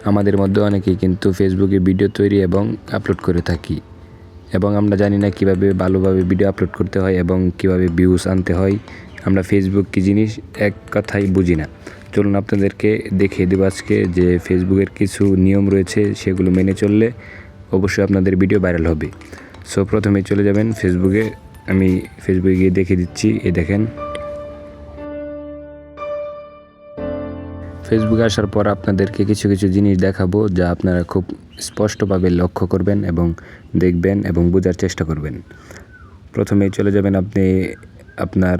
আমাদের মধ্যে অনেকেই কিন্তু ফেসবুকে ভিডিও তৈরি এবং আপলোড করে থাকি, এবং আমরা জানি না কিভাবে ভালোভাবে ভিডিও আপলোড করতে হয় এবং কিভাবে ভিউজ আনতে হয়। আমরা ফেসবুক কী জিনিস এক কথাই বুঝি না। চলুন আপনাদেরকে দেখিয়ে দেবো আজকে যে ফেসবুকের কিছু নিয়ম রয়েছে, সেগুলো মেনে চললে অবশ্যই আপনাদের ভিডিও ভাইরাল হবে। সো প্রথমে চলে যাবেন ফেসবুকে। আমি ফেসবুকে গিয়ে দেখিয়ে দিচ্ছি। এই দেখেন, ফেসবুকে আসার পর আপনাদেরকে কিছু কিছু জিনিস দেখাবো যা আপনারা খুব স্পষ্টভাবে লক্ষ্য করবেন এবং দেখবেন এবং বোঝার চেষ্টা করবেন। প্রথমেই চলে যাবেন আপনি আপনার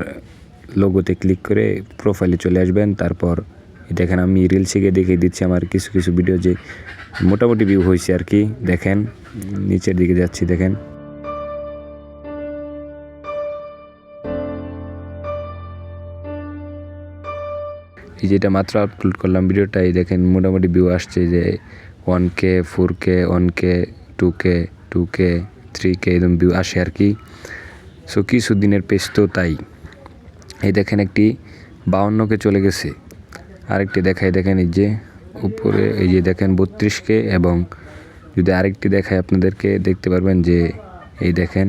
লোগোতে ক্লিক করে প্রোফাইলে চলে আসবেন। তারপর দেখেন আমি রিলসে গিয়ে দেখিয়ে দিচ্ছি আমার কিছু কিছু ভিডিও যে মোটামুটি ভিউ হয়েছে আর কি। দেখেন নিচের দিকে যাচ্ছি, দেখেন এই যেটা মাত্র আপলোড করলাম ভিডিওটাই, দেখেন মোটামুটি ভিউ আসছে যে 1K 4K 1K 2K 2K 3K এরকম ভিউ আসে আর কি। সো কিছু দিনের পেজ তো তাই। এই দেখেন একটি 52K চলে গেছে, আরেকটি দেখাই দেখেন এই যে উপরে এই যে দেখেন 32K, এবং যদি আরেকটি দেখায় আপনাদেরকে দেখতে পারবেন যে এই দেখেন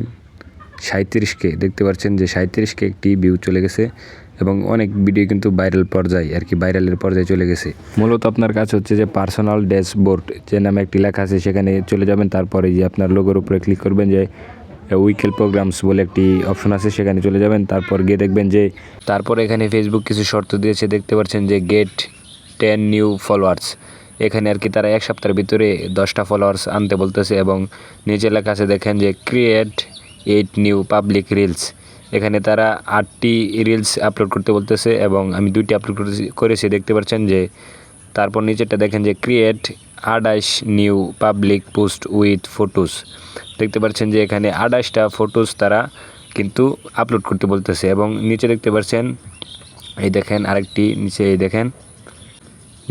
37K, দেখতে পাচ্ছেন যে 37K একটি ভিউ চলে গেছে, এবং অনেক ভিডিও কিন্তু ভাইরাল পর্যায়ে আর কি, ভাইরালের পর্যায়ে চলে গেছে। মূলত আপনার কাছে হচ্ছে যে পার্সোনাল ড্যাশবোর্ড যে নামে একটি লেখা আছে, সেখানে চলে যাবেন। তারপরে যে আপনার লোগোর উপরে ক্লিক করবেন, যে উইকেল প্রোগ্রামস বলে একটি অপশন আছে, সেখানে চলে যাবেন। তারপর গিয়ে দেখবেন যে তারপর এখানে ফেসবুক কিছু শর্ত দিয়েছে, দেখতে পাচ্ছেন যে গেট 10 নিউ ফলোয়ার্স। এখানে আর কি তারা এক সপ্তাহের ভিতরে 10টা ফলোয়ার্স আনতে বলতেছে, এবং নিচে লেখা আছে দেখেন যে ক্রিয়েট 8 নিউ পাবলিক রিলস। এখানে তারা 8টি রিলস আপলোড করতে বলতেছে, এবং আমি 2টি আপলোড করেছি দেখতে পাচ্ছেন যে। তারপর নিচেরটা দেখেন যে create 28 new public post with photos. দেখতে পাচ্ছেন যে এখানে 28টা ফটোস তারা কিন্তু আপলোড করতে বলতেছে, এবং নিচে দেখতে পাচ্ছেন এই দেখেন আরেকটি নিচে এই দেখেন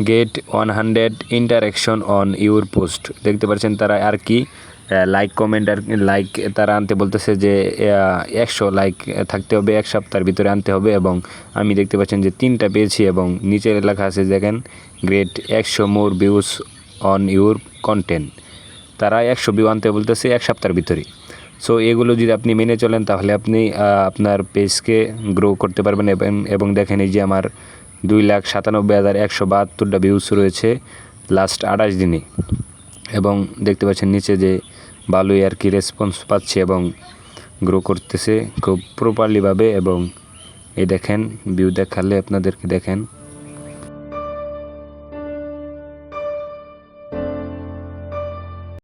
get 100 interaction on your post. দেখতে পাচ্ছেন তারা আর কি লাইক কমেন্ট আর লাইক তারা আনতে বলতেছে যে 100 লাইক থাকতে হবে, এক সপ্তাহের ভিতরে আনতে হবে, এবং আমি দেখতে পাচ্ছেন যে 3টা পেয়েছি। এবং নিচে লেখা আছে দেখেন great 100 more views on your content. তারা 100 ভিউ আনতে বলতেছে এক সপ্তাহের ভিতরে। সো এগুলো যদি আপনি মেনে চলেন তাহলে আপনি আপনার পেজকে গ্রো করতে পারবেন। এবং দেখেন এই যে আমার 2,97,172টা ভিউজ রয়েছে লাস্ট 28 দিনে, এবং দেখতে পাচ্ছেন নিচে যে ভালোই আর কি রেসপন্স পাচ্ছে এবং গ্রো করতেছে খুব প্রপারলিভাবে। এবং এই দেখেন ভিউ দেখালে আপনাদেরকে দেখেন